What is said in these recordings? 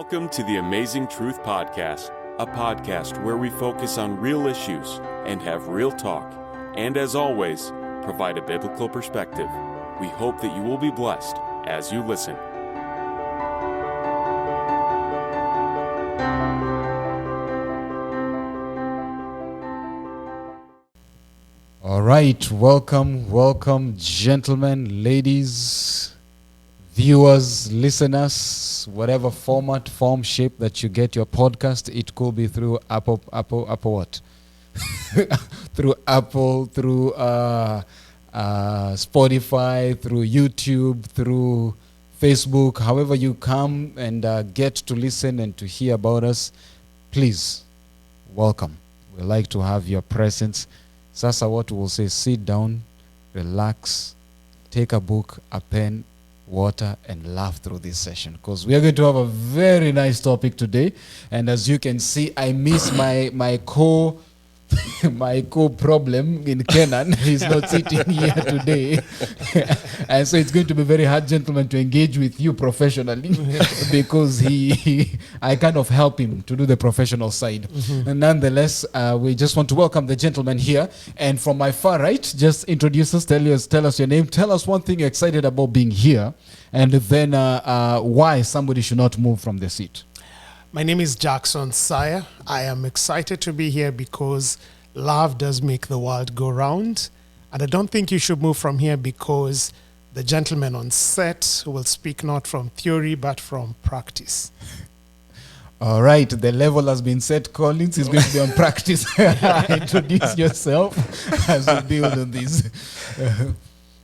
Welcome to the Amazing Truth Podcast, a podcast where we focus on real issues and have real talk, and as always, provide a biblical perspective. We hope that you will be blessed as you listen. All right, welcome, gentlemen, ladies, viewers, listeners, whatever form, shape that you get your podcast. It could be through Apple what? Through Apple, through Spotify, through YouTube, through Facebook. However you come and get to listen and to hear about us, please, welcome. We like to have your presence. Sasa what we'll say, sit down, relax, take a book, a pen, water, and laugh through this session, because we are going to have a very nice topic today. And as you can see, I miss my problem in Kenan. He's not sitting here today. And so it's going to be very hard, gentlemen, to engage with you professionally because I kind of help him to do the professional side. Mm-hmm. And nonetheless, we just want to welcome the gentleman here. And from my far right, just introduce us, tell us your name, tell us one thing you're excited about being here, and then why somebody should not move from the seat. My name is Jackson Sire. I am excited to be here because love does make the world go round. And I don't think you should move from here because the gentleman on set will speak not from theory but from practice. All right, the level has been set. Collins is going to be on practice. Introduce yourself as we build on this.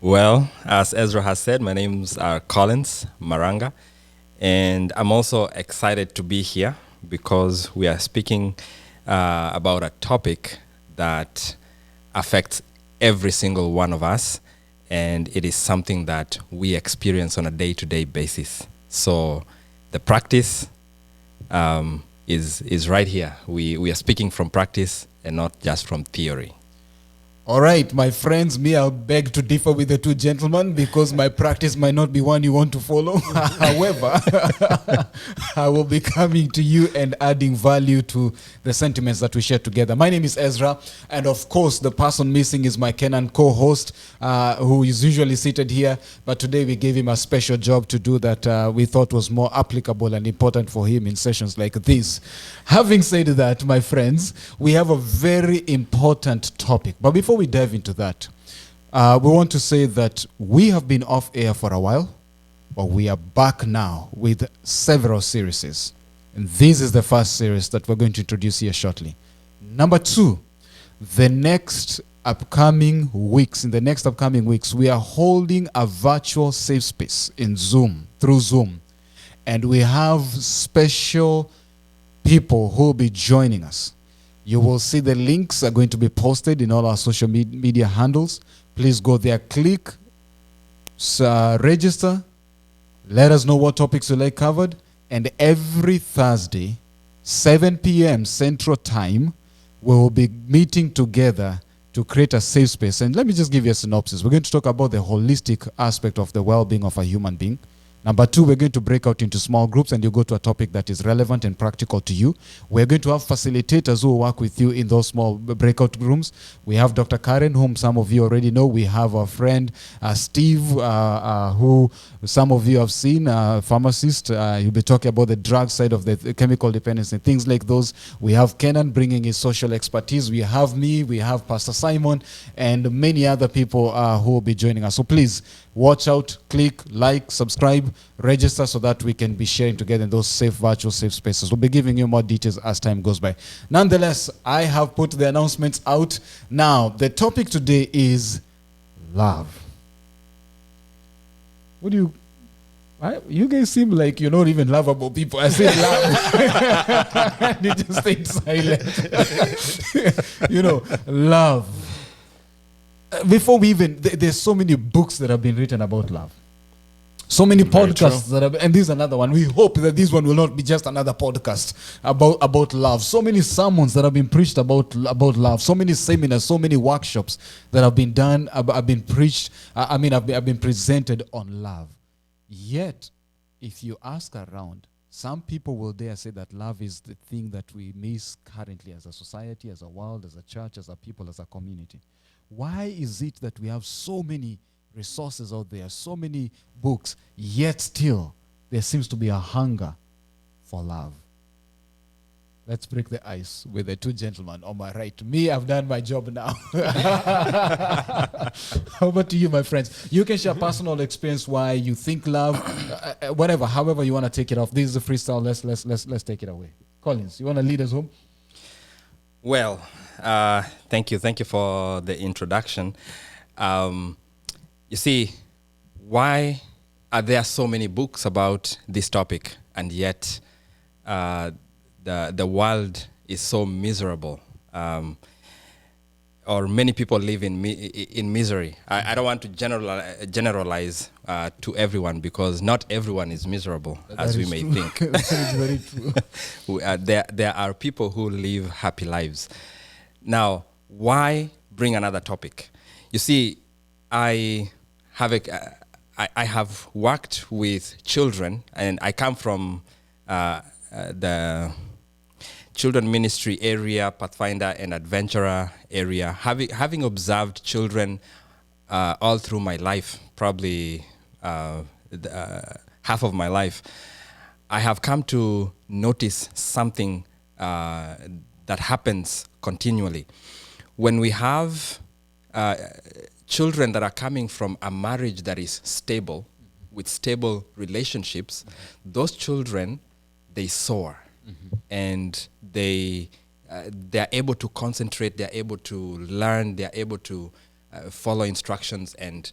Well, as Ezra has said, my name's Collins Maranga. And I'm also excited to be here because we are speaking about a topic that affects every single one of us, and it is something that we experience on a day-to-day basis. So the practice is right here. We are speaking from practice and not just from theory. All right, my friends, I'll beg to differ with the two gentlemen because my practice might not be one you want to follow. However, I will be coming to you and adding value to the sentiments that we share together. My name is Ezra, and of course, the person missing is my Kenan co-host, who is usually seated here, but today we gave him a special job to do that we thought was more applicable and important for him in sessions like this. Having said that, my friends, we have a very important topic. But before we dive into that, we want to say that we have been off air for a while, but we are back now with several series. And this is the first series that we're going to introduce here shortly. Number 2, in the next upcoming weeks, we are holding a virtual safe space through Zoom. And we have special people who will be joining us. You will see the links are going to be posted in all our social media handles. Please go there, click, register, let us know what topics you like covered. And every Thursday, 7 p.m. Central Time, we will be meeting together to create a safe space. And let me just give you a synopsis. We're going to talk about the holistic aspect of the well-being of a human being. Number 2, we're going to break out into small groups and you go to a topic that is relevant and practical to you. We're going to have facilitators who will work with you in those small breakout rooms. We have Dr. Karen, whom some of you already know. We have our friend Steve, who some of you have seen, pharmacist. He'll be talking about the drug side of the chemical dependence and things like those. We have Kenan bringing his social expertise. We have me, we have Pastor Simon, and many other people who will be joining us. So please, watch out, click, like, subscribe, register so that we can be sharing together in those virtual safe spaces. We'll be giving you more details as time goes by. Nonetheless, I have put the announcements out. Now, the topic today is love. You guys seem like you're not even lovable people. I said love. And you just stayed silent. Love. Before we there's so many books that have been written about love. So many podcasts that have, and this is another one. We hope that this one will not be just another podcast about love. So many sermons that have been preached about love. So many seminars, so many workshops that have been done, have been preached. Have been presented on love. Yet, if you ask around, Some people will dare say that love is the thing that we miss currently as a society, as a world, as a church, as a people, as a community. Why is it that we have so many resources out there, so many books, yet still there seems to be a hunger for love? Let's break the ice with the two gentlemen on my right. Me, I've done my job now. How about you, my friends? You can share personal experience why you think love, whatever, however you want to take it off. This is a freestyle. Let's take it away. Collins, you want to lead us home? Well, thank you for the introduction. You see, why are there so many books about this topic, and yet the world is so miserable, or many people live in misery? I don't want to generalize to everyone, because not everyone is miserable, as we may think. That is very true. There are people who live happy lives. Now, why bring another topic? You see, I have worked with children, and I come from the children ministry area, Pathfinder and Adventurer area. Having observed children all through my life, probably half of my life, I have come to notice something that happens continually. When we have children that are coming from a marriage that is stable, with stable relationships, those children, they soar, and they are able to concentrate, they are able to learn, they are able to follow instructions, and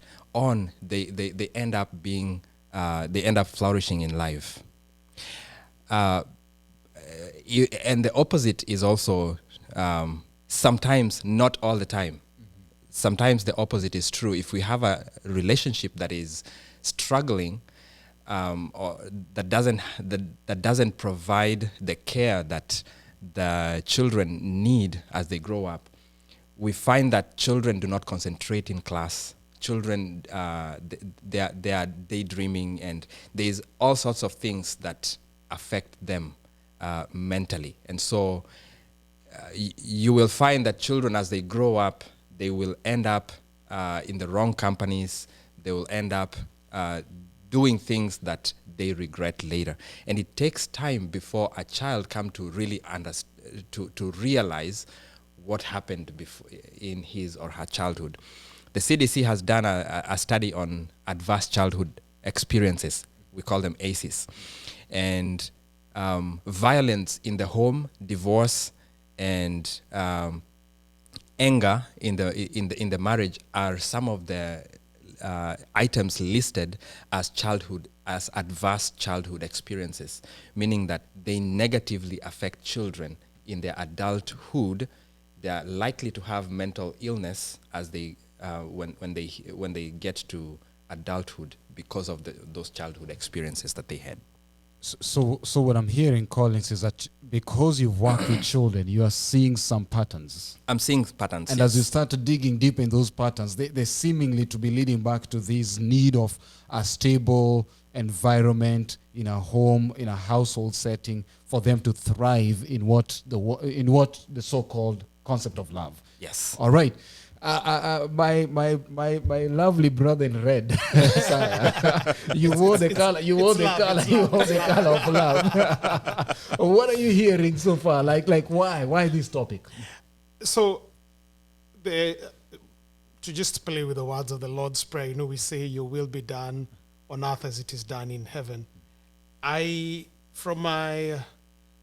they end up being they end up flourishing in life. And the opposite is also sometimes, not all the time. Sometimes the opposite is true. If we have a relationship that is struggling, or that doesn't provide the care that the children need as they grow up, we find that children do not concentrate in class. Children, they are daydreaming, and there's all sorts of things that affect them mentally. And so you will find that children, as they grow up, they will end up in the wrong companies. They will end up doing things that they regret later. And it takes time before a child come to really to realize what happened before in his or her childhood. The CDC has done a study on adverse childhood experiences. We call them ACEs. And violence in the home, divorce, and anger in the marriage are some of the items listed as adverse childhood experiences, meaning that they negatively affect children in their adulthood. They are likely to have mental illness as they when they get to adulthood because of those childhood experiences that they had. So what I'm hearing, Collins, is that because you've worked with children, you are seeing some patterns. I'm seeing patterns. And yes. as you start digging deep in those patterns, they seemingly to be leading back to this need of a stable environment in a home, in a household setting, for them to thrive in what the so-called concept of love. Yes. All right. My lovely brother in red, you wore the color of love. What are you hearing so far? Like why this topic? So, to just play with the words of the Lord's Prayer, we say, "Your will be done on earth as it is done in heaven." From my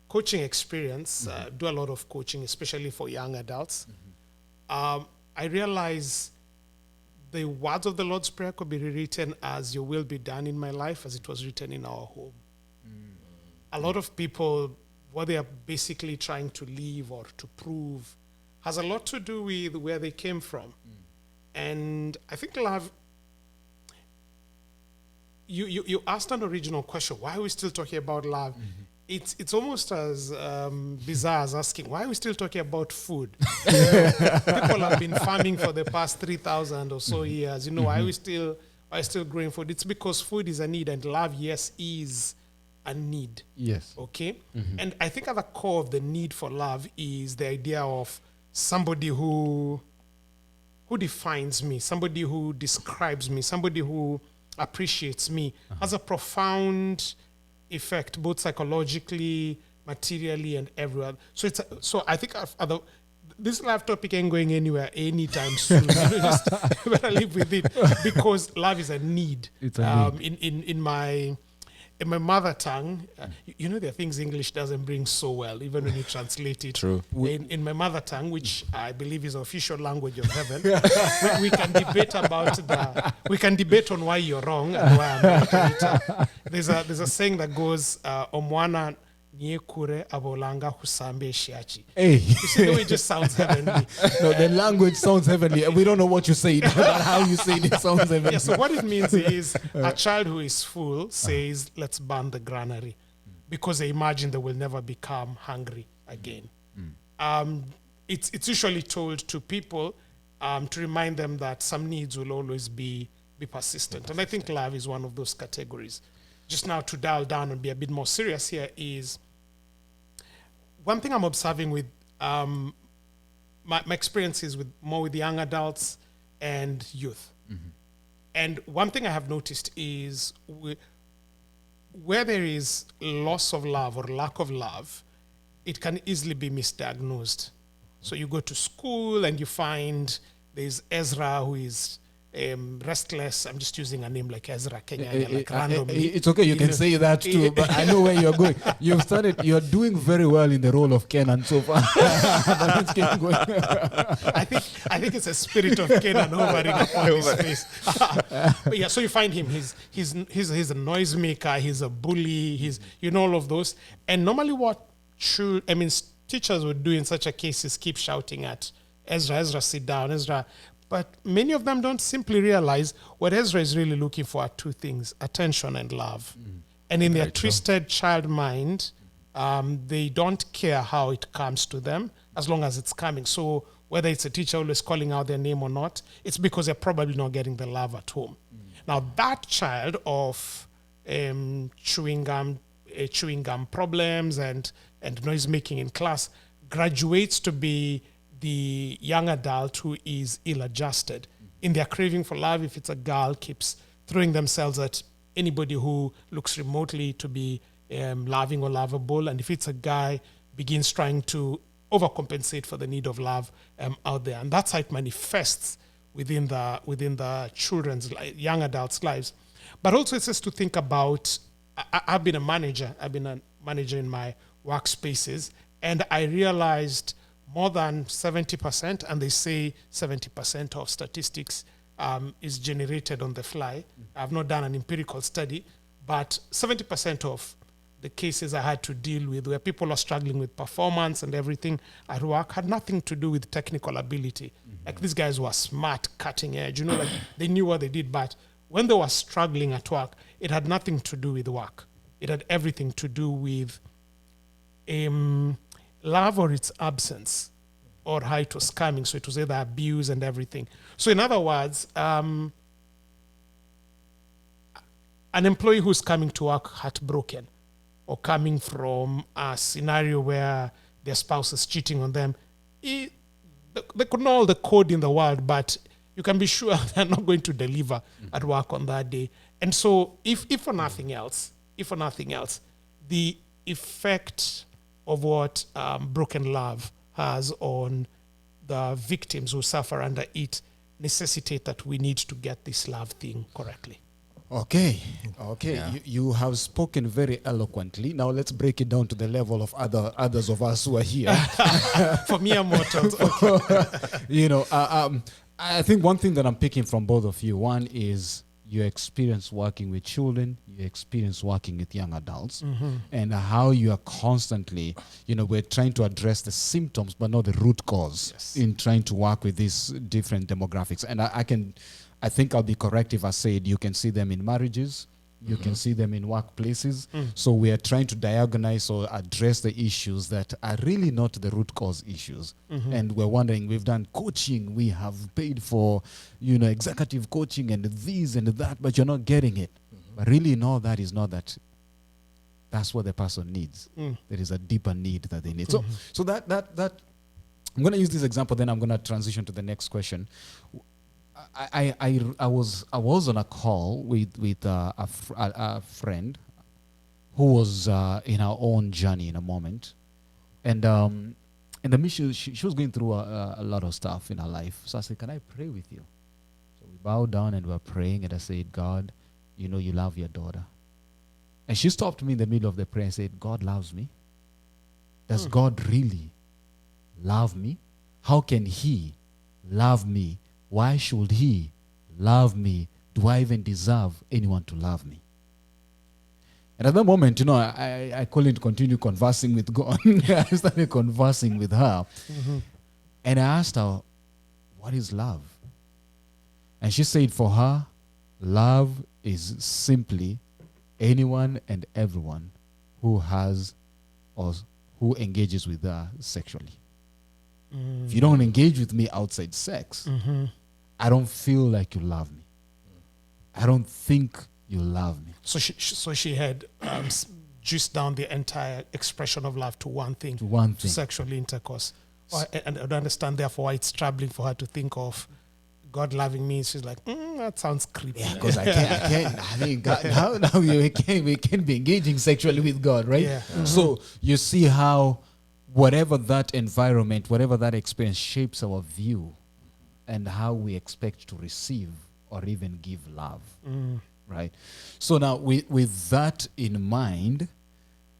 coaching experience, do a lot of coaching, especially for young adults. I realize the words of the Lord's Prayer could be rewritten as, "Your will be done in my life as it was written in our home." A lot of people, what they are basically trying to live or to prove has a lot to do with where they came from. And I think love, you asked an original question, why are we still talking about love? It's almost as bizarre as asking, why are we still talking about food? People have been farming for the past 3,000 or so years. Why are we still growing food? It's because food is a need, and love, yes, is a need. Yes. Okay? And I think at the core of the need for love is the idea of somebody who defines me, somebody who describes me, somebody who appreciates me, has a profound effect, both psychologically, materially, and everywhere. So I think this love topic ain't going anywhere anytime soon. Just better live with it, because love is a need. It's a need. In my mother tongue, there are things English doesn't bring so well, even when you translate it. True. In my mother tongue, which I believe is the official language of heaven, we can debate we can debate on why you're wrong and why I'm right. There's a saying that goes, Omwana Niekure abolanga husambe shiachi. Hey. You see the way it just sounds heavenly. No, the language sounds heavenly. We don't know what you say, but how you say it sounds heavenly. Yeah, so what it means is a child who is full says, let's burn the granary, because they imagine they will never become hungry again. It's usually told to people to remind them that some needs will always be persistent. And I think love is one of those categories. Just now, to dial down and be a bit more serious here, is one thing I'm observing with my experiences with young adults and youth. And one thing I have noticed is where there is loss of love or lack of love, it can easily be misdiagnosed. So you go to school and you find there's Ezra who is restless. I'm just using a name like Ezra Kenya, like randomly. It's okay, you can say that too, but I know where you're going. You're doing very well in the role of Kenan so far. But let's keep going. I think it's a spirit of Kenan hovering upon his face. But yeah, so you find him. He's a noisemaker. He's a bully. He's all of those. And normally, what teachers would do in such a case is keep shouting at Ezra. Ezra, sit down. Ezra. But many of them don't simply realize what Ezra is really looking for are two things: attention and love. And in their twisted child mind, they don't care how it comes to them as long as it's coming. So whether it's a teacher always calling out their name or not, it's because they're probably not getting the love at home. Now that child of chewing gum problems and noise making in class graduates to be the young adult who is ill-adjusted in their craving for love. If it's a girl, keeps throwing themselves at anybody who looks remotely to be loving or lovable, and if it's a guy, begins trying to overcompensate for the need of love out there, and that's how it manifests within the children's, young adults' lives. But also, it's just to think about. I've been a manager in my workspaces, and I realized more than 70%, and they say 70% of statistics is generated on the fly. I've not done an empirical study, but 70% of the cases I had to deal with where people are struggling with performance and everything at work had nothing to do with technical ability. Like these guys were smart, cutting edge, like they knew what they did, but when they were struggling at work, it had nothing to do with work. It had everything to do with love or its absence, or how it was coming. So it was either abuse and everything. So in other words, an employee who's coming to work heartbroken, or coming from a scenario where their spouse is cheating on them, they could know all the code in the world, but you can be sure they're not going to deliver at work on that day. And so if for nothing else, the effect of what broken love has on the victims who suffer under it necessitate that we need to get this love thing correctly. Okay. Yeah. You have spoken very eloquently. Now let's break it down to the level of others of us who are here. For mere mortals. Okay. I think one thing that I'm picking from both of you, one is your experience working with children, your experience working with young adults, and how you are constantly, we're trying to address the symptoms, but not the root cause in trying to work with these different demographics. And I think I'll be correct if I said you can see them in marriages, you can see them in workplaces. So we are trying to diagnose or address the issues that are really not the root cause issues. And we're wondering, we've done coaching, we have paid for, executive coaching and this and that, but you're not getting it. But really, no, that is not that that's what the person needs. There is a deeper need that they need. So that I'm going to use this example, then I'm going to transition to the next question. I was on a call with a friend who was in her own journey in a moment, and in the mission she was going through a lot of stuff in her life. So I said, "Can I pray with you?" So we bowed down and we were praying, and I said, "God, you know you love your daughter." And she stopped me in the middle of the prayer and said, "God loves me? Does God really love me? How can He love me? Why should He love me? Do I even deserve anyone to love me?" And at that moment, I couldn't continue conversing with God. I started conversing with her. And I asked her, "What is love?" And she said for her, love is simply anyone and everyone who has or who engages with her sexually. If you don't engage with me outside sex, I don't feel like you love me. I don't think you love me. So she had juiced down the entire expression of love to one thing. To one thing. Sexual intercourse. And I don't understand, therefore, why it's troubling for her to think of God loving me. She's like, that sounds creepy. Yeah, because I can't. I mean, God, now we can't be engaging sexually with God, right? Yeah. So you see how whatever that environment, whatever that experience shapes our view and how we expect to receive or even give love, right? So now with that in mind,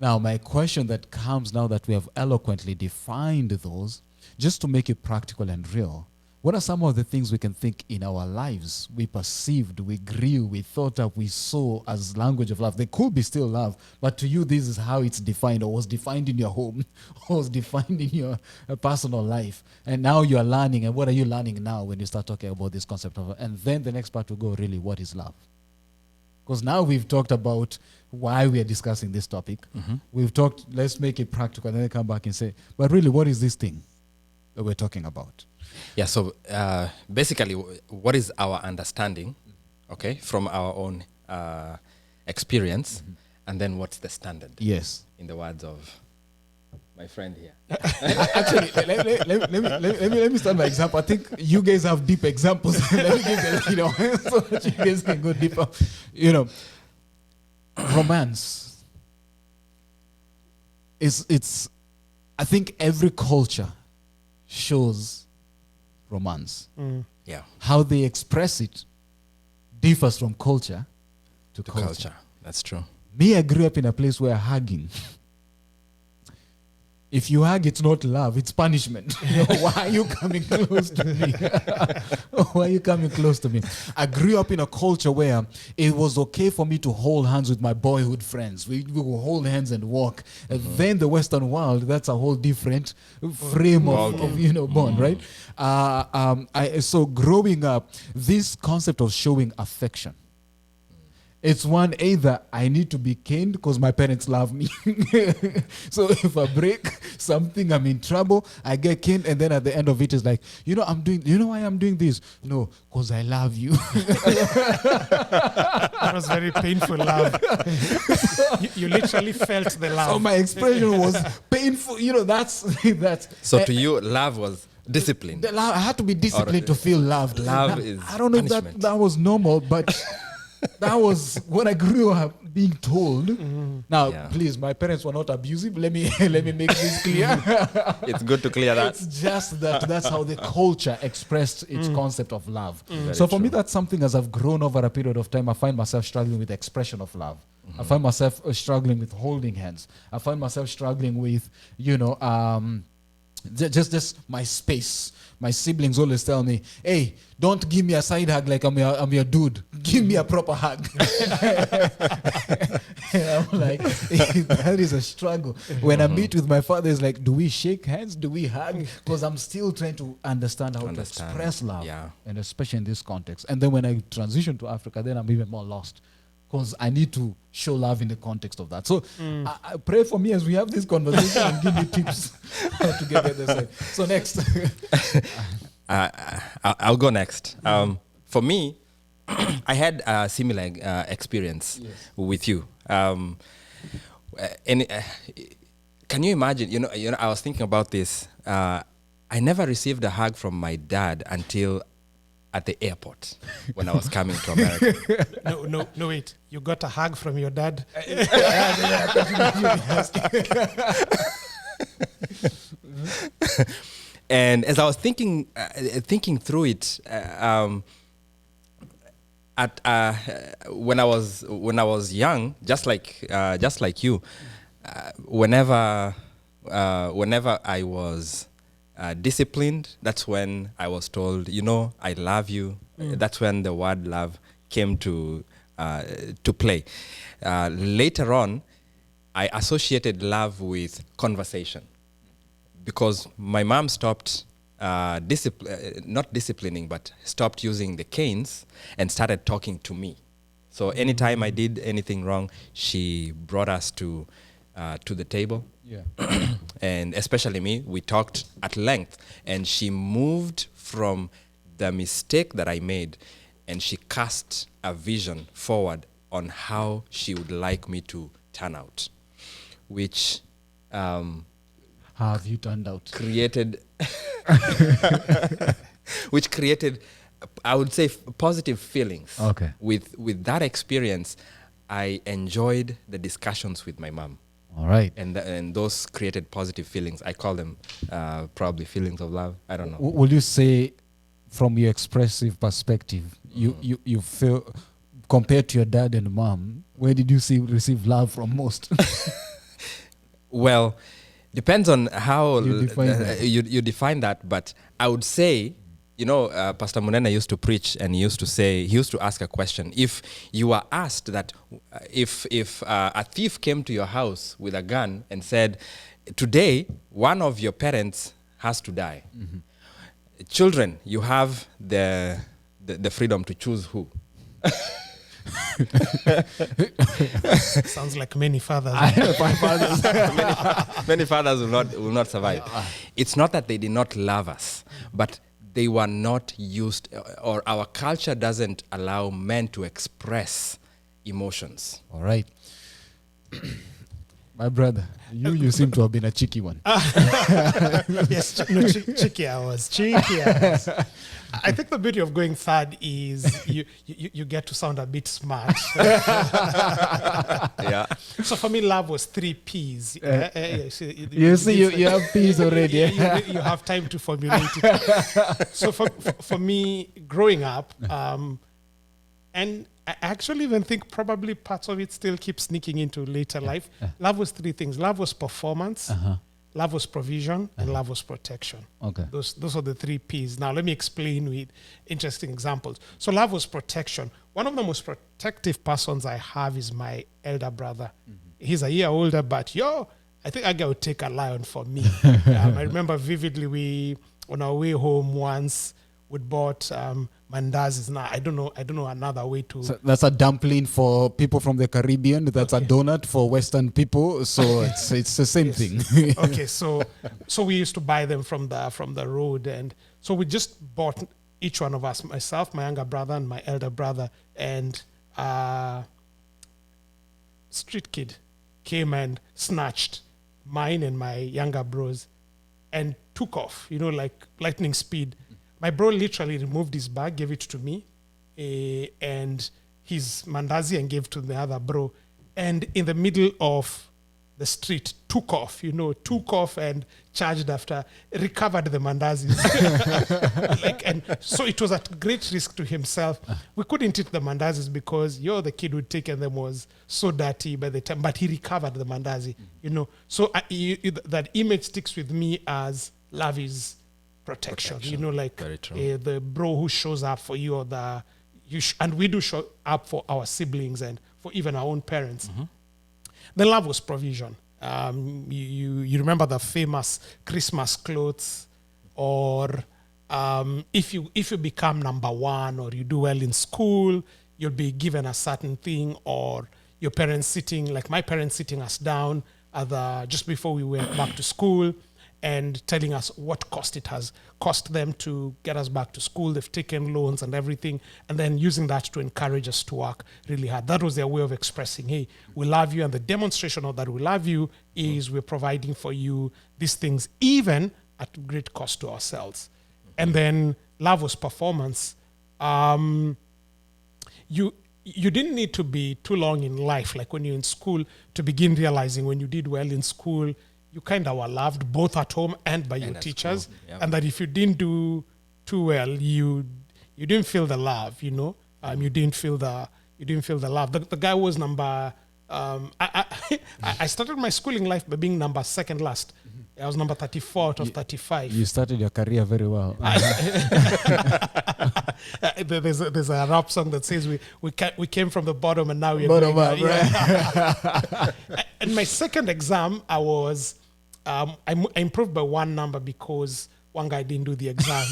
now my question that comes now that we have eloquently defined those, just to make it practical and real, what are some of the things we can think in our lives we perceived, we grew, we thought of, we saw as language of love? They could be still love, but to you, this is how it's defined, or was defined in your home, or was defined in your personal life. And now you are learning, and what are you learning now when you start talking about this concept of, and then the next part will go, really, what is love? Because now we've talked about why we are discussing this topic. We've talked, let's make it practical, and then come back and say, but really, what is this thing that we're talking about? Yeah, so basically, what is our understanding, okay, from our own experience, and then what's the standard? Yes. In the words of my friend here. Actually, let me start my example. I think you guys have deep examples. Let me give them, so that you guys can go deeper. Romance. It's. I think every culture shows romance. Yeah. How they express it differs from culture to culture. That's true. Me, I grew up in a place where hugging. If you hug, it's not love, it's punishment. Why are you coming close to me? Why are you coming close to me? I grew up in a culture where it was okay for me to hold hands with my boyhood friends. We will hold hands and walk. And then the Western world, that's a whole different frame of bond, right? So growing up, this concept of showing affection, it's one, either I need to be caned because my parents love me. So if I break something, I'm in trouble, I get caned, and then at the end of it is like, you know why I'm doing this? No, because I love you. That was very painful love. You literally felt the love. So my expression was painful. That's. So to you, love was discipline. I had to be disciplined to feel loved. Love is I don't know punishment. if that was normal, but that was what I grew up being told. Now, please, my parents were not abusive. Let me make this clear. It's good to clear that. It's just that's how the culture expressed its concept of love. Very So for me, true. that's something, as I've grown over a period of time, I find myself struggling with the expression of love. I find myself struggling with holding hands. I find myself struggling with, just my space. My siblings always tell me, "Hey, don't give me a side hug like I'm your dude. Give me a proper hug." And I'm like, that is a struggle. When I meet with my father, it's like, do we shake hands? Do we hug? Because I'm still trying to understand how to express love, and especially in this context. And then when I transition to Africa, then I'm even more lost, because I need to show love in the context of that. So I pray for me as we have this conversation and give me tips how to get the other side. So next. I'll go next. For me, I had a similar experience with you. Can you imagine? I was thinking about this. I never received a hug from my dad until at the airport when I was coming to America. No, wait. You got a hug from your dad? And as I was thinking through it, when I was young, just like you, whenever I was disciplined, that's when I was told, I love you. That's when the word love came to play. Later on, I associated love with conversation because my mom stopped not disciplining, but stopped using the canes and started talking to me. So anytime I did anything wrong, she brought us to the table. Yeah. And especially me, we talked at length, and she moved from the mistake that I made, and she cast a vision forward on how she would like me to turn out, which How have you turned out? created I would say positive feelings. Okay. With that experience, I enjoyed the discussions with my mom. All right. And those created positive feelings. I call them probably feelings of love. I don't know. Will you say, from your expressive perspective, you feel, compared to your dad and mom, where did you receive love from most? Well, depends on how You define that. you define that. But I would say, Pastor Munena used to preach, and he used to ask a question. If you were asked that, if a thief came to your house with a gun and said, today, one of your parents has to die. Mm-hmm. Children, you have the freedom to choose who. Sounds like many fathers. Many fathers will not survive. It's not that they did not love us, but they were not used, or our culture doesn't allow men to express emotions. All right. My brother, you seem to have been a cheeky one. Yes, cheeky I was. I think the beauty of going third is you get to sound a bit smart. Yeah. So for me, love was 3 P's. You have peas already. You have time to formulate it. So for me, growing up, and I actually even think probably parts of it still keep sneaking into later life. Love was 3 things. Love was performance, love was provision, and love was protection. Okay. Those are the 3 P's. Now let me explain with interesting examples. So love was protection. One of the most protective persons I have is my elder brother. Mm-hmm. He's a year older, but I think I would take a lion for me. I remember vividly on our way home once, we bought mandazis. Now I don't know another way to. So that's a dumpling for people from the Caribbean. That's a donut for Western people. So it's the same thing. Okay, so we used to buy them from the road, and so we just bought each one of us, myself, my younger brother, and my elder brother, and street kid came and snatched mine and my younger bros and took off, like lightning speed. My bro literally removed his bag, gave it to me, and his mandazi, and gave to the other bro. And in the middle of the street, took off and charged after, recovered the mandazis. And so it was at great risk to himself. We couldn't eat the mandazis because the kid who'd taken them was so dirty by the time, but he recovered the mandazi, So that image sticks with me as love is protection. The bro who shows up for you, or and we do show up for our siblings and for even our own parents. Mm-hmm. The love was provision. You remember the famous Christmas clothes, or if you become number 1 or you do well in school, you'll be given a certain thing, or your parents my parents sitting us down just before we went back to school. and telling us what cost it has cost them to get us back to school. They've taken loans and everything, and then using that to encourage us to work really hard. That was their way of expressing, hey, we love you, and the demonstration of that we love you is we're providing for you these things, even at great cost to ourselves. And then love was performance. You didn't need to be too long in life, like when you're in school, to begin realizing when you did well in school, you kind of were loved both at home and by your teachers. Yep. And that if you didn't do too well, you didn't feel the love, you know. You didn't feel the love. The guy was number. I started my schooling life by being number second last. I was number 34 out of 35. You started your career very well. There's a rap song that says we came from the bottom and now we're Bottom going up, right? In my second exam, I was I improved by one number because one guy didn't do the exam.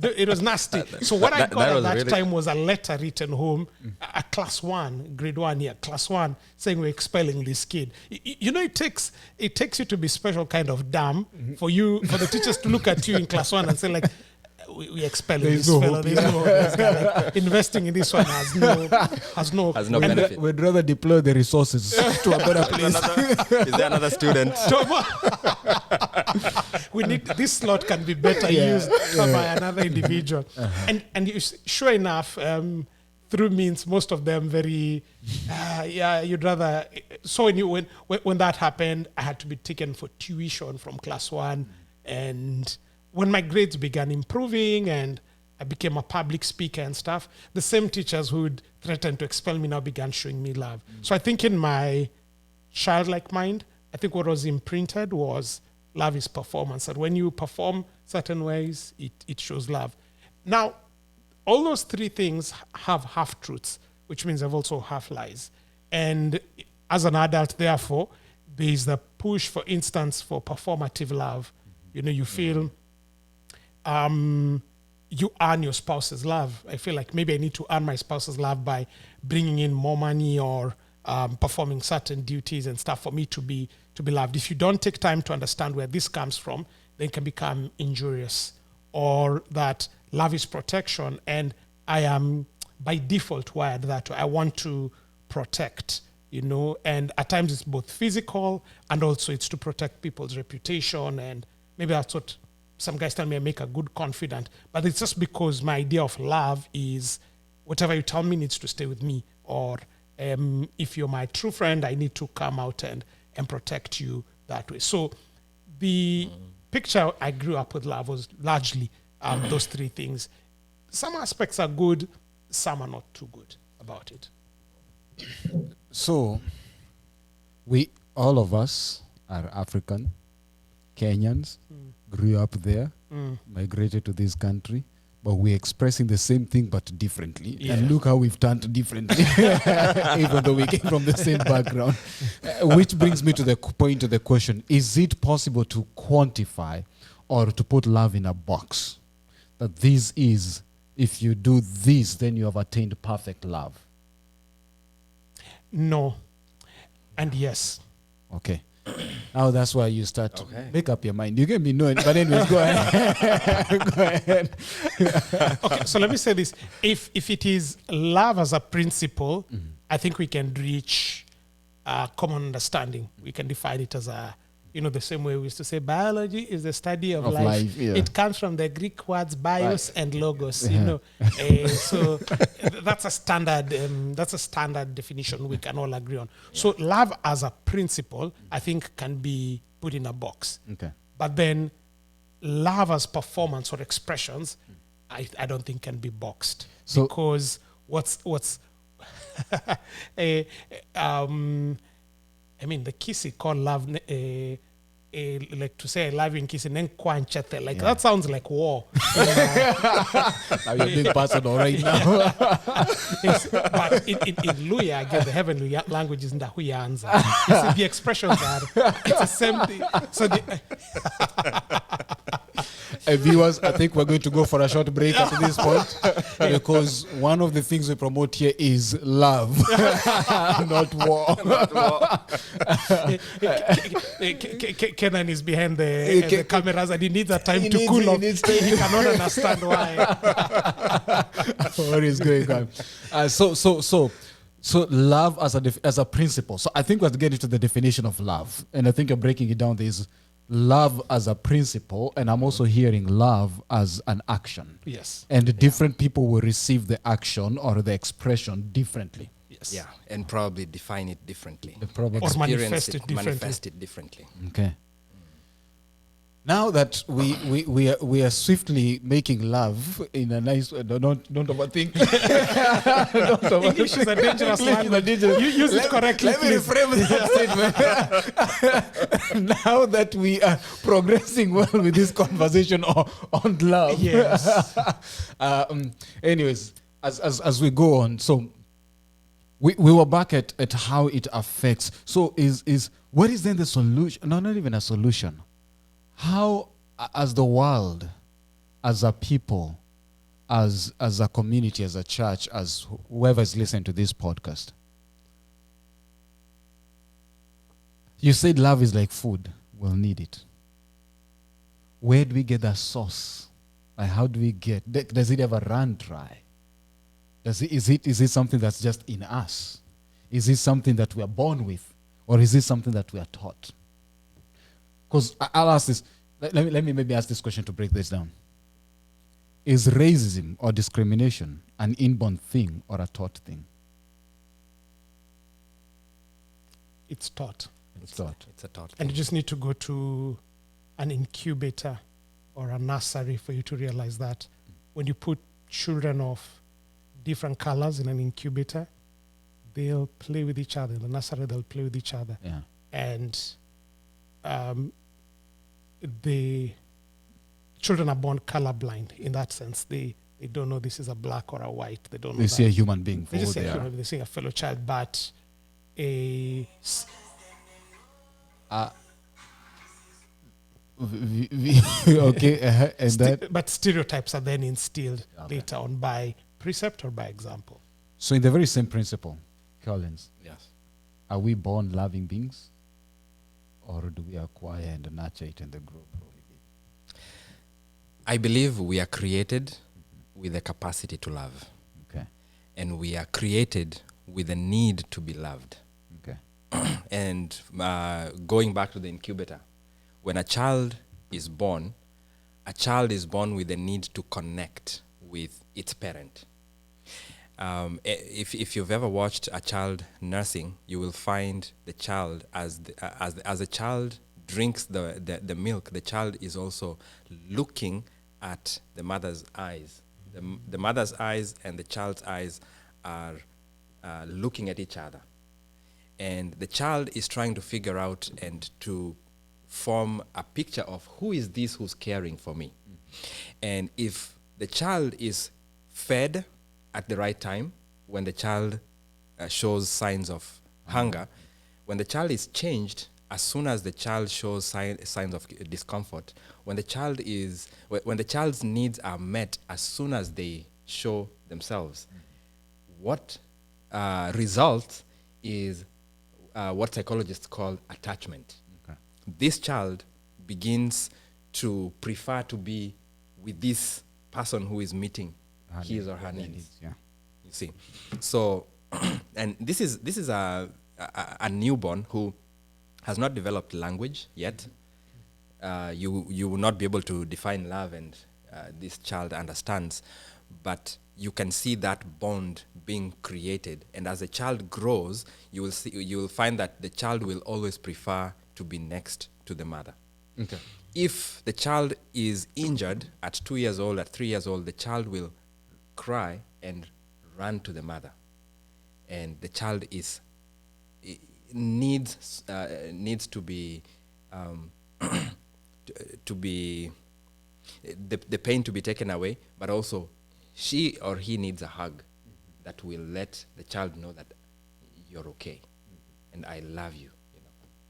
It was nasty. So what I got at that time was a letter written home, a class 1, grade 1 here, class 1, saying we're expelling this kid. You know, it takes you to be special kind of dumb for the teachers to look at you in class 1 and say like, we're expelling this fellow. There's no hope. This guy, like, investing in this one has no benefit. We'd rather deploy the resources to a better place. Is there another student? We need this slot can be better used by another individual. Sure enough, through means most of them very you'd rather. So when that happened, I had to be taken for tuition from class 1, and when my grades began improving and I became a public speaker and stuff, the same teachers who would threaten to expel me now began showing me love. So I think in my childlike mind, I think what was imprinted was love is performance. And when you perform certain ways, it shows love. Now, all those three things have half-truths, which means they've also half-lies. And as an adult, therefore, there's the push, for instance, for performative love. You know, you feel you earn your spouse's love. I feel like maybe I need to earn my spouse's love by bringing in more money or performing certain duties and stuff for me to be loved. If you don't take time to understand where this comes from, then it can become injurious. Or that love is protection, and I am by default wired that way. I want to protect, you know, and at times it's both physical and also it's to protect people's reputation, and maybe that's what some guys tell me I make a good confidant, but it's just because my idea of love is whatever you tell me needs to stay with me, or if you're my true friend, I need to come out and protect you that way. So the picture I grew up with love was largely those three things. Some aspects are good, some are not too good about it. So, all of us are African, Kenyans, grew up there, migrated to this country, but we're expressing the same thing but differently. Yeah. And look how we've turned differently, even though we came from the same background. Which brings me to the point of the question, is it possible to quantify or to put love in a box? That this is, if you do this, then you have attained perfect love. No. And yes. Okay. Now that's why you start to Okay. make up your mind. You get me knowing, but anyways, go ahead. Go ahead. Okay, so let me say this. If it is love as a principle, I think we can reach common understanding. We can define it as the same way we used to say biology is the study of life. Yeah. It comes from the Greek words bios and logos. You know, so that's a standard. That's a standard definition we can all agree on. So love as a principle, I think, can be put in a box. Okay. But then, love as performance or expressions, I don't think can be boxed. So- because what's I mean, the kiss is called love. Like to say I love you in kissing, then like that sounds like war. Now you're being personal right now. But in Luya, again, the heavenly language is Ndahuyanza. You see, the expressions are it's the same thing. So Viewers, I think we're going to go for a short break after this point because one of the things we promote here is love, not war. Kenan is behind the cameras and he needs a time to cool off. He cannot understand why. What is going on? So love as a principle. So I think we're getting to the definition of love, and I think you're breaking it down. There's love as a principle, and I'm also hearing love as an action. Yes. And different people will receive the action or the expression differently. Yes. Yeah, and probably define it differently. They probably Or Experience manifest it differently. Manifest it differently. Okay. Now that we are swiftly making love in a nice don't overthink. Don't overthink. English is a dangerous language. You use it correctly. Let me reframe that statement. Now that we are progressing well with this conversation on love. Yes. Anyways, as we go on, so we were back at how it affects. So is what is then the solution? No, not even a solution. How, as the world, as a people, as a community, as a church, as whoever is listening to this podcast, you said love is like food. We'll need it. Where do we get that source? Like, how do we get? Does it ever run dry? Is it something that's just in us? Is it something that we are born with, or is it something that we are taught? Because I'll ask this. Let me maybe ask this question to break this down. Is racism or discrimination an inborn thing or a taught thing? It's taught. It's taught. It's a thought. And you just need to go to an incubator or a nursery for you to realize that when you put children of different colors in an incubator, they'll play with each other. In the nursery, they'll play with each other. Yeah. And the children are born colorblind in that sense. They don't know this is a black or a white. They don't know They that. see a human being for They who just see they a are. human, they see a fellow child, but a Okay, and that. but stereotypes are then instilled later on by precept or by example. So in the very same principle, Collins, Yes. are we born loving beings, or do we acquire and nurture it and then grow? I believe we are created with the capacity to love, Okay. and we are created with a need to be loved. Okay. And going back to the incubator, when a child is born with the need to connect with its parent. If you've ever watched a child nursing, you will find the child as the child drinks the milk, the child is also looking at the mother's eyes. The mother's eyes and the child's eyes are looking at each other. And the child is trying to figure out and to form a picture of who is this who's caring for me. And if the child is fed at the right time, when the child shows signs of hunger, when the child is changed, as soon as the child shows signs of discomfort, when the child's needs are met as soon as they show themselves, what results is what psychologists call attachment. Okay. This child begins to prefer to be with this person who is meeting his or her needs. Yeah. You see, so and this is a newborn who has not developed language yet. You will not be able to define love, and this child understands, but you can see that bond being created. And as the child grows, you will find that the child will always prefer to be next to the mother. Okay. If the child is injured at 2 years old, at 3 years old, the child will cry and run to the mother, and the child needs to be the pain to be taken away, but also she or he needs a hug that will let the child know that you're okay and I love you.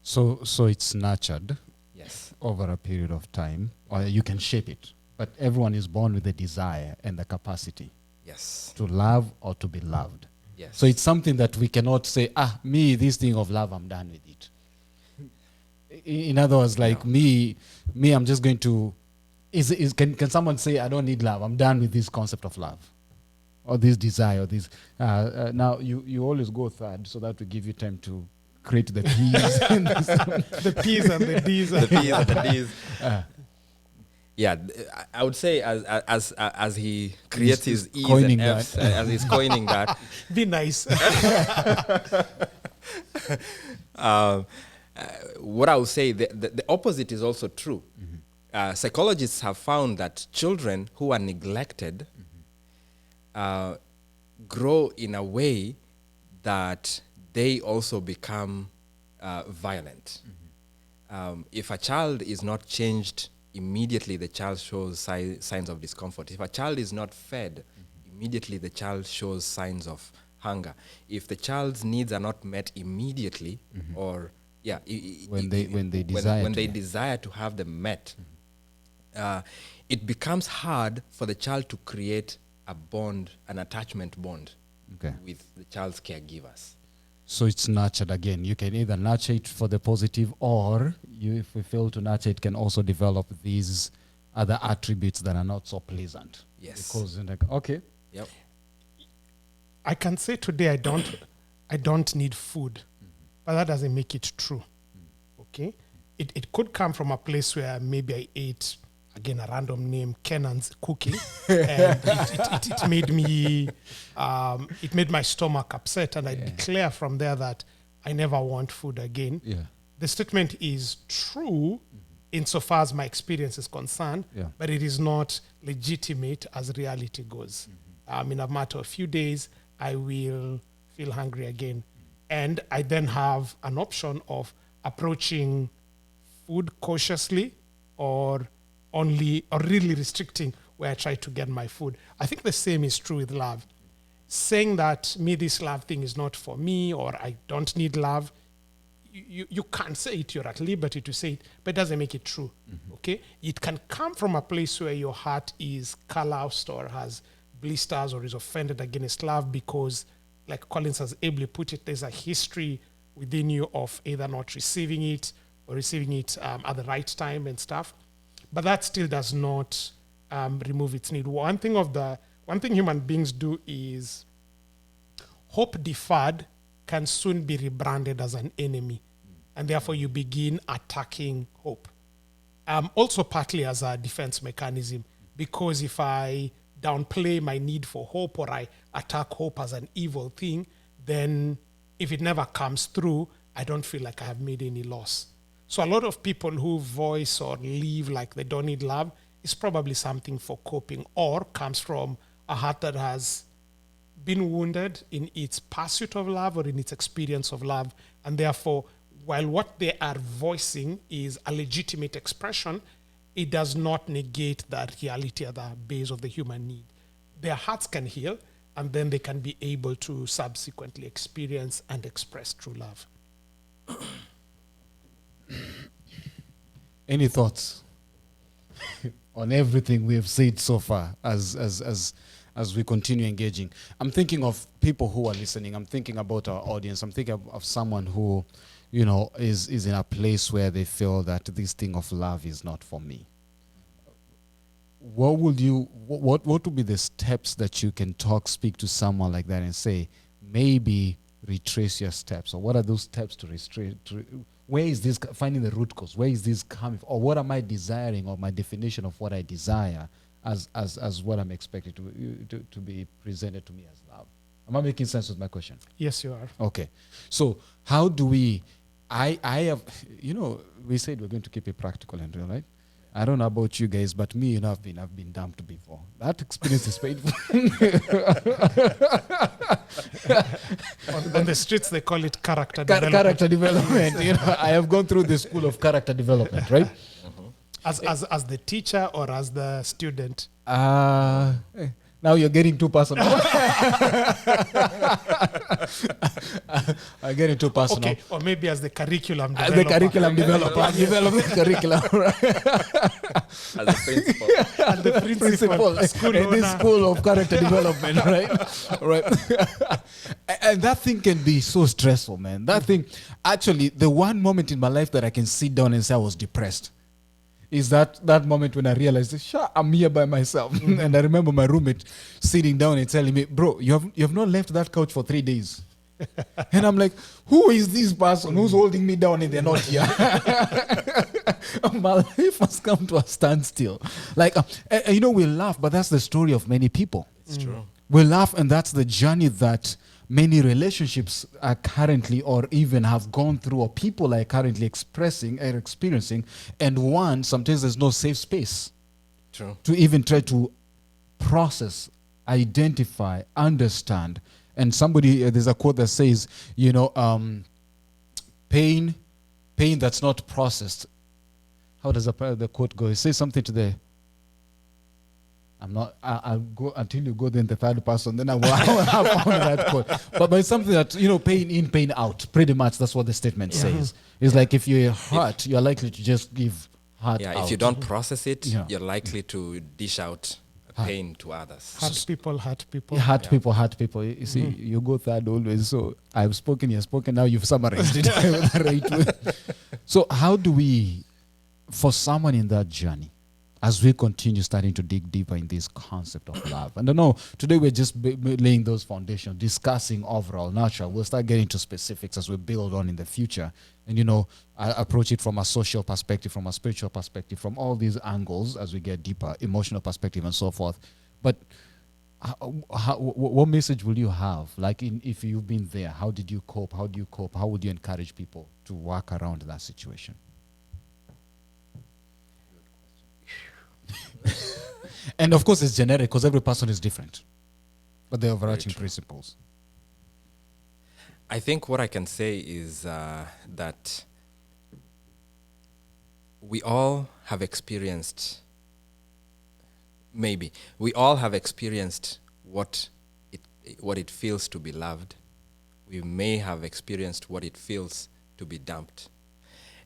So it's nurtured Yes. over a period of time, or you can shape it. But everyone is born with the desire and the capacity Yes. to love or to be loved. Yes. So it's something that we cannot say, me, this thing of love, I'm done with it. In other words, like me, I'm just going to, can someone say, I don't need love, I'm done with this concept of love? Or this desire, or this. Now, you always go third, so that will give you time to create the P's. The P's and the D's. The P's and the D's. I would say as he creates his E's and F's, as he's coining that. Be nice. What I would say, the opposite is also true. Psychologists have found that children who are neglected grow in a way that they also become violent. If a child is not changed immediately, the child shows signs of discomfort. If a child is not fed, immediately the child shows signs of hunger. If the child's needs are not met immediately, or when they desire to have them met, it becomes hard for the child to create a bond, an attachment bond with the child's caregivers. So it's nurtured again. You can either nurture it for the positive, or if we fail to nurture it, can also develop these other attributes that are not so pleasant. Yes. Because you're like, okay. Yep. I can say today I don't need food, but that doesn't make it true. Okay? It could come from a place where maybe I ate, again, a random name, Kenan's cooking, and it made me, it made my stomach upset, and I declare from there that I never want food again. Yeah. The statement is true insofar as my experience is concerned, but it is not legitimate as reality goes. In a matter of a few days, I will feel hungry again. And I then have an option of approaching food cautiously or really restricting where I try to get my food. I think the same is true with love. Saying that this love thing is not for me, or I don't need love, you can't say it. You're at liberty to say it, but it doesn't make it true. Okay? It can come from a place where your heart is calloused or has blisters or is offended against love because, like Collins has ably put it, there's a history within you of either not receiving it or receiving it at the right time and stuff. But that still does not remove its need. One thing human beings do is hope deferred can soon be rebranded as an enemy, and therefore you begin attacking hope. Also partly as a defense mechanism, because if I downplay my need for hope or I attack hope as an evil thing, then if it never comes through, I don't feel like I have made any loss. So a lot of people who voice or live like they don't need love is probably something for coping, or comes from a heart that has been wounded in its pursuit of love or in its experience of love. And therefore, while what they are voicing is a legitimate expression, it does not negate that reality at the base of the human need. Their hearts can heal, and then they can be able to subsequently experience and express true love. Any thoughts on everything we have said so far as we continue engaging? I'm thinking of people who are listening. I'm thinking about our audience. I'm thinking of someone who, is in a place where they feel that this thing of love is not for me. What would be the steps that you can speak to someone like that and say, maybe retrace your steps? Or what are those steps to restrain? Where is this, finding the root cause? Where is this coming from? Or what am I desiring, or my definition of what I desire as what I'm expected to be presented to me as love? Am I making sense with my question? Yes, you are. Okay. So how do we, I have, we said we're going to keep it practical and real, right? I don't know about you guys, but me, I've been dumped before. That experience is painful. On the streets, they call it character development. Character development. I have gone through the school of character development, right? As the teacher or as the student? The Now you're getting too personal. I'm getting too personal. Okay, or maybe as the curriculum As developer. the curriculum developer, develop the curriculum. As a principal. And the principal, school in this owner. school of character development, right? Right. And that thing can be so stressful, man. That thing, actually, the one moment in my life that I can sit down and say I was depressed is that moment when I realized, I'm here by myself. And I remember my roommate sitting down and telling me, bro, you have not left that couch for 3 days. And I'm like, who is this person who's holding me down and they're not here? My life has come to a standstill. Like, we laugh, but that's the story of many people. It's true. We laugh, and that's the journey that many relationships are currently, or even have gone through, or people are currently experiencing. And one, sometimes there's no safe space True. to even try to process, identify, understand. And there's a quote that says, pain that's not processed. How does the quote go? It says something to the... I'll go until you go then the third person, then I will have found that quote. But it's something that, pain in, pain out. Pretty much that's what the statement says. It's like if you're hurt, you're likely to just give hurt out. If you don't process it, Yeah. you're likely to dish out pain to others. Hurt people. Hurt people. You see, you go third always. So I've spoken, you've spoken, now you've summarized it the right way. So how do we, for someone in that journey, as we continue starting to dig deeper in this concept of love? And I know today we're just laying those foundations, discussing overall natural. We'll start getting to specifics as we build on in the future. And, I approach it from a social perspective, from a spiritual perspective, from all these angles as we get deeper, emotional perspective and so forth. But what message will you have? Like, if you've been there, how did you cope? How do you cope? How would you encourage people to work around that situation? And of course, it's generic because every person is different, but the overarching principles. I think what I can say is that we all have experienced what it feels to be loved. We may have experienced what it feels to be dumped.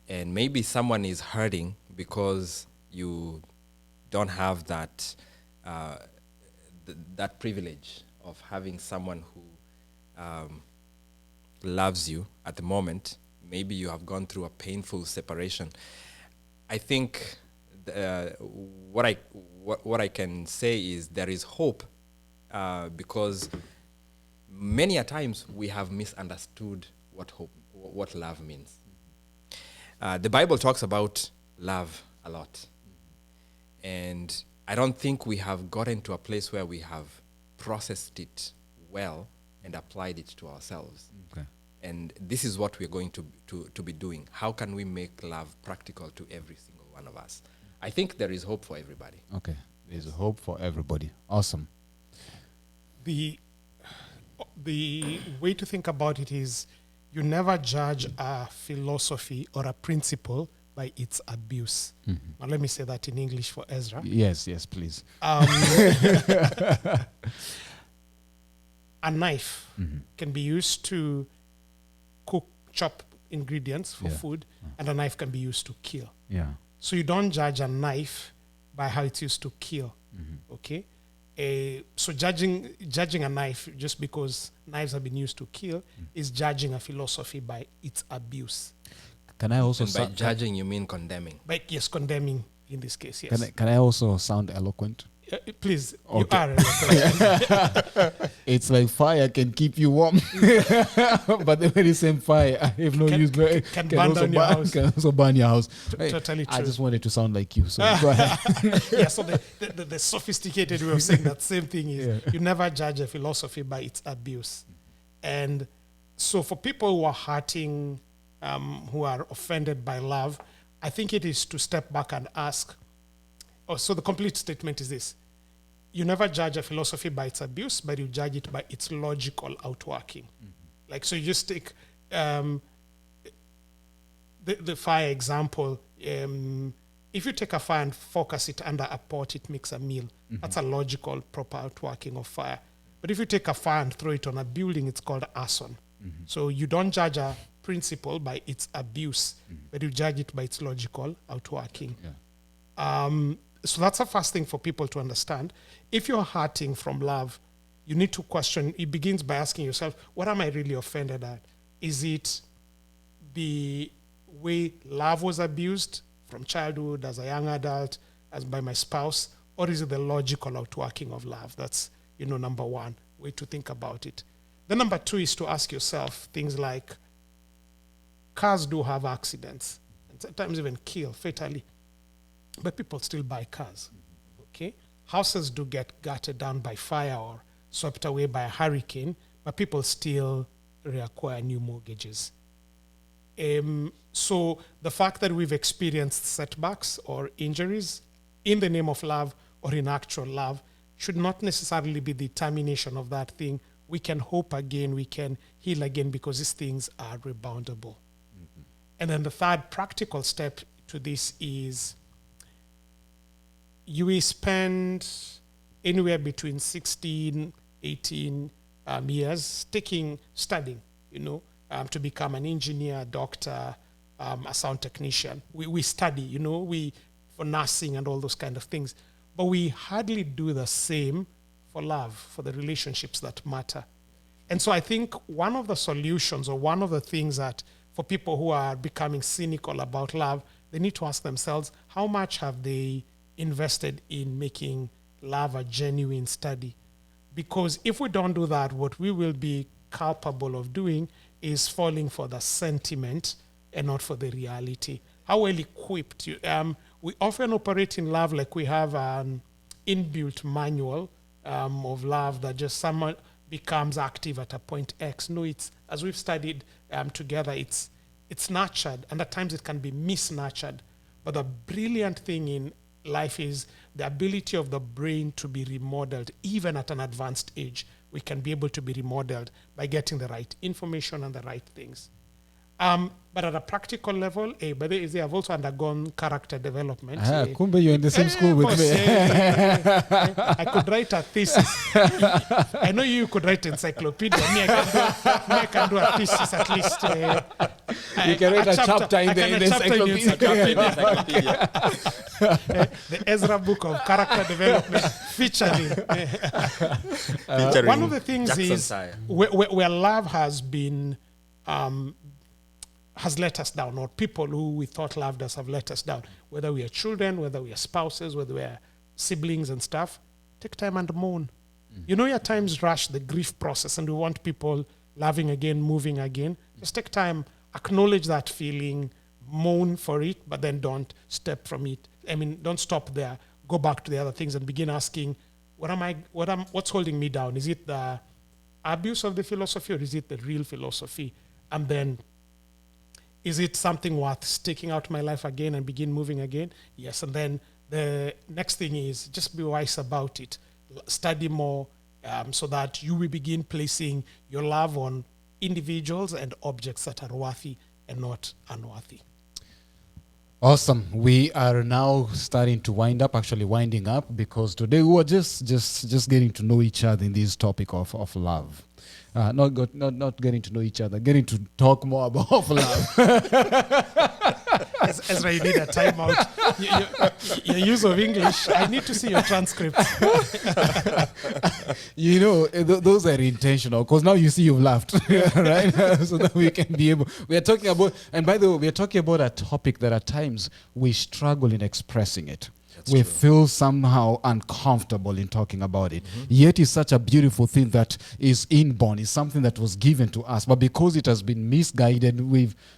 And maybe someone is hurting because you don't have that that privilege of having someone who loves you at the moment. Maybe you have gone through a painful separation. I think what I can say is there is hope because many a times we have misunderstood what love means. The Bible talks about love a lot. And I don't think we have gotten to a place where we have processed it well and applied it to ourselves. Okay. And this is what we're going to be doing. How can we make love practical to every single one of us? I think there is hope for everybody. Okay. There's hope for everybody. Awesome. The way to think about it is you never judge a philosophy or a principle by its abuse. Now let me say that in English for Ezra. Yes, please. A knife can be used to chop ingredients for food, and a knife can be used to kill. Yeah. So you don't judge a knife by how it's used to kill. Okay? So judging a knife just because knives have been used to kill is judging a philosophy by its abuse. Can I also And by judging, you mean condemning. But yes, condemning in this case, yes. Can I also sound eloquent? Please, Okay. you are. It's like fire can keep you warm, but the very same fire, if no use, can burn down your house. Can also burn your house. Totally I true. just wanted to sound like you, so go ahead. Yeah, so the sophisticated way of saying that same thing is you never judge a philosophy by its abuse. And so for people who are hurting, who are offended by love, I think it is to step back and ask. So the complete statement is this. You never judge a philosophy by its abuse, but you judge it by its logical outworking. Like, so you just take the fire example. if you take a fire and focus it under a pot, it makes a meal. That's a logical, proper outworking of fire. But if you take a fire and throw it on a building, it's called arson. So you don't judge a principle by its abuse, but you judge it by its logical outworking. So that's the first thing for people to understand. If you're hurting from love, you need to question. It begins by asking yourself, what am I really offended at? Is it the way love was abused from childhood, as a young adult, as by my spouse, or is it the logical outworking of love? That's, number one way to think about it. Then number two is to ask yourself things like, cars do have accidents, and sometimes even kill fatally, but people still buy cars, okay? Houses do get gutted down by fire or swept away by a hurricane, but people still reacquire new mortgages. So the fact that we've experienced setbacks or injuries in the name of love or in actual love should not necessarily be the termination of that thing. We can hope again, we can heal again, because these things are reboundable. And then the third practical step to this is you will spend anywhere between 16, 18 years studying, to become an engineer, doctor, a sound technician. We study, for nursing and all those kind of things. But we hardly do the same for love, for the relationships that matter. And so I think one of the solutions, or one of the things that for people who are becoming cynical about love, they need to ask themselves, how much have they invested in making love a genuine study? Because if we don't do that, what we will be capable of doing is falling for the sentiment and not for the reality. How well equipped you we often operate in love like we have an inbuilt manual of love that just someone becomes active at a point X. No, it's, as we've studied together, it's nurtured, and at times it can be misnurtured. But the brilliant thing in life is the ability of the brain to be remodeled. Even at an advanced age, we can be able to be remodeled by getting the right information and the right things. But at a practical level, but they have also undergone character development. Kumbe, you're in the same school with me. I could write a thesis. I know you could write encyclopedia. Me, I can do a thesis at least. You can write a chapter in the encyclopedia. The Ezra book of character development featuring. One of the things Jackson is Sire. where love has been has let us down, or people who we thought loved us have let us down, whether we are children, whether we are spouses, whether we are siblings and stuff. Take time and mourn. You at times rush the grief process and we want people loving again, moving again. Just take time, acknowledge that feeling, mourn for it, but then don't step from it. Don't stop there. Go back to the other things and begin asking, what's holding me down? Is it the abuse of the philosophy, or is it the real philosophy? And then, is it something worth sticking out my life again and begin moving again? Yes. And then the next thing is just be wise about it. Study more so that you will begin placing your love on individuals and objects that are worthy and not unworthy. Awesome. We are now starting to winding up, because today we were just getting to know each other in this topic of love. Not getting to know each other, getting to talk more about love. Ezra, you need a timeout. Your use of English, I need to see your transcript. Those are intentional, because now you see you've laughed, right? So that we can be able. We are talking about, and by the way, we are talking about a topic that at times we struggle in expressing it. We feel somehow uncomfortable in talking about it. Yet it's such a beautiful thing that is inborn. It's something that was given to us. But because it has been misguided,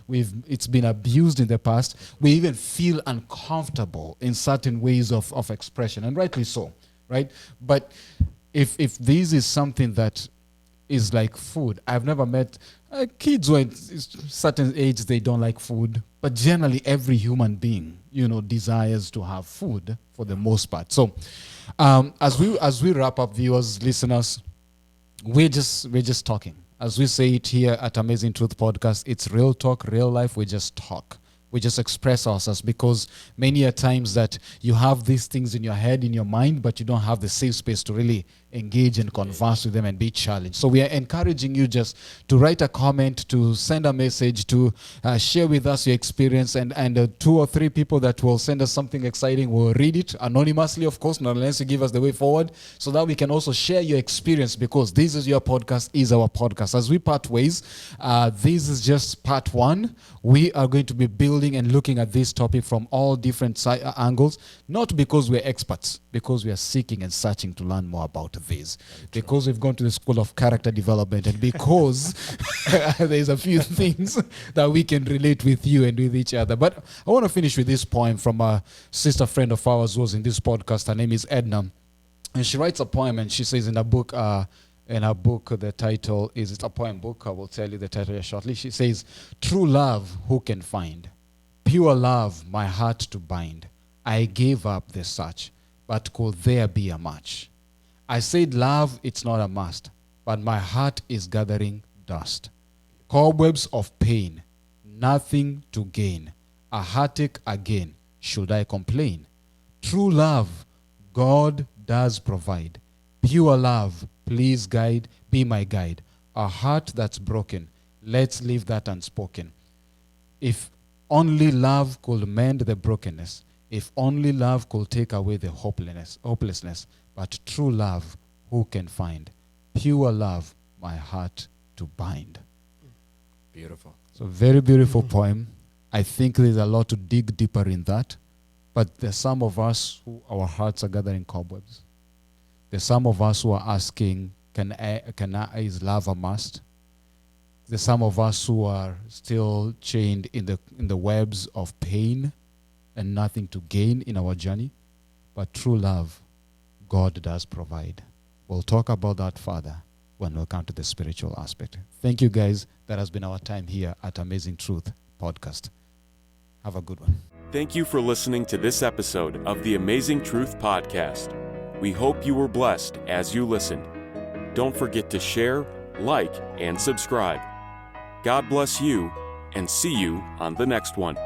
it's been abused in the past, we even feel uncomfortable in certain ways of expression. And rightly so, right? But if this is something that is like food, I've never met kids who at certain age, they don't like food. But generally, every human being, desires to have food for the most part. So, as we wrap up, viewers, listeners, we're just talking. As we say it here at Amazing Truth Podcast, it's real talk, real life. We just talk. we just express ourselves, because many a times that you have these things in your head, in your mind, but you don't have the safe space to really engage and converse with them and be challenged. So we are encouraging you just to write a comment, to send a message, to share with us your experience, and 2 or 3 people that will send us something exciting will read it anonymously, of course, not unless you give us the way forward, so that we can also share your experience, because this is your podcast, is our podcast. As we part ways, this is just part 1. We are going to be building and looking at this topic from all different angles, not because we're experts, because we are seeking and searching to learn more about this, because we've gone to the school of character development, and because there's a few things that we can relate with you and with each other. But I want to finish with this poem from a sister friend of ours who was in this podcast. Her name is Edna, and she writes a poem, and she says in her book, the title is, it's a poem book, I will tell you the title here shortly. She says, "True love who can find? Pure love my heart to bind. I gave up the search, but could there be a match? I said love, it's not a must, but my heart is gathering dust. Cobwebs of pain, nothing to gain. A heartache again, should I complain? True love, God does provide. Pure love, please guide, be my guide. A heart that's broken, let's leave that unspoken. If only love could mend the brokenness, if only love could take away the hopelessness, but true love, who can find? Pure love, my heart to bind." Beautiful. So very beautiful poem. I think there's a lot to dig deeper in that, but there's some of us who our hearts are gathering cobwebs. There's some of us who are asking, is love a must? There's some of us who are still chained in the webs of pain and nothing to gain in our journey. But true love, God does provide. We'll talk about that further when we come to the spiritual aspect. Thank you, guys. That has been our time here at Amazing Truth Podcast. Have a good one. Thank you for listening to this episode of the Amazing Truth Podcast. We hope you were blessed as you listened. Don't forget to share, like, and subscribe. God bless you, and see you on the next one.